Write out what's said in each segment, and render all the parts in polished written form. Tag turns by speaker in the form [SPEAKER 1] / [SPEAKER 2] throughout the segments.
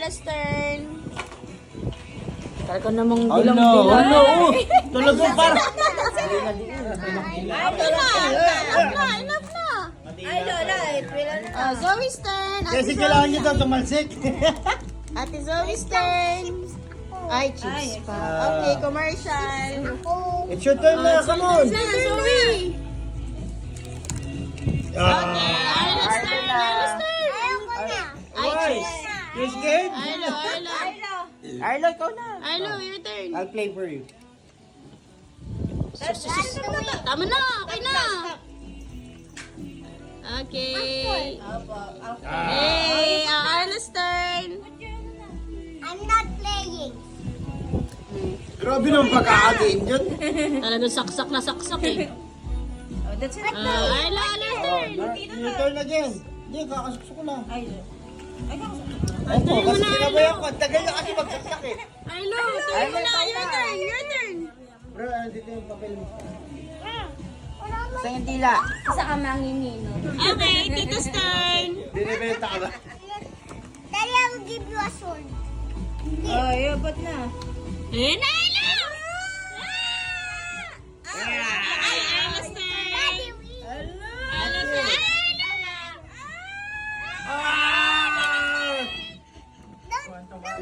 [SPEAKER 1] Arla's turn. Talaga namang
[SPEAKER 2] Ano?
[SPEAKER 1] bilang-bilang.
[SPEAKER 2] Ano? Talagang para.
[SPEAKER 1] Enough na.
[SPEAKER 3] Ay, Lola, pila na.
[SPEAKER 1] Zoe's turn.
[SPEAKER 2] Kasi kailangan nyo daw tumalsik.
[SPEAKER 1] Ate Zoe's turn. Ay, chips pa. Okay, commercial.
[SPEAKER 2] It's your turn na, come on.
[SPEAKER 1] Zoe.
[SPEAKER 2] Ah.
[SPEAKER 1] Arla's turn. Ay,
[SPEAKER 2] Why?
[SPEAKER 1] chips.
[SPEAKER 2] You scared?
[SPEAKER 1] Arlo.
[SPEAKER 2] Arlo, ikaw na.
[SPEAKER 1] Arlo, your turn.
[SPEAKER 2] I'll play for you.
[SPEAKER 1] Tama na, okay na. Okay. Hey, Arla's turn.
[SPEAKER 3] I'm not playing.
[SPEAKER 2] Grabe naman pagkakagain dyan.
[SPEAKER 1] Talagang saksak na saksak eh.
[SPEAKER 3] That's it.
[SPEAKER 1] Arla, Arla's turn.
[SPEAKER 2] Your turn again. Hindi, kakasukso ko na.
[SPEAKER 3] Ay,
[SPEAKER 2] Opo, kasi kinabayan ko. Ang tagal na kasi magsaksak eh.
[SPEAKER 1] Arlo, turn mo na. Your turn, your turn.
[SPEAKER 2] Bro, dito yung papel mo.
[SPEAKER 3] Sa dila. Isa ka manginino.
[SPEAKER 1] Okay, Tito's turn.
[SPEAKER 2] Binibenta ka ba?
[SPEAKER 3] Daddy, I will give you a sword. Ay, ba't na?
[SPEAKER 1] Hey, Arlo! Ay, Arla's turn. Arla's turn.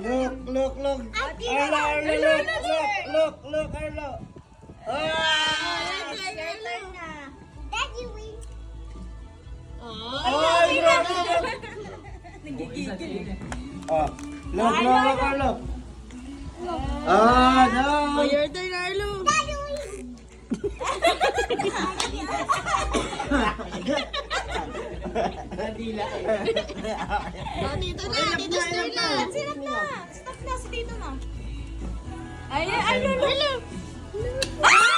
[SPEAKER 2] Look. Arlo, look, Arlo. Ah!
[SPEAKER 3] Daddy, win.
[SPEAKER 2] Ay, grabe naman. Oh, look, Arlo. Ah, no.
[SPEAKER 1] Your turn, Arlo.
[SPEAKER 3] Daddy, win.
[SPEAKER 1] Oh, Tito na, Tito's turn na.
[SPEAKER 3] Stop na. Stop na. Si Tito na.
[SPEAKER 1] Arlo.
[SPEAKER 3] Ah!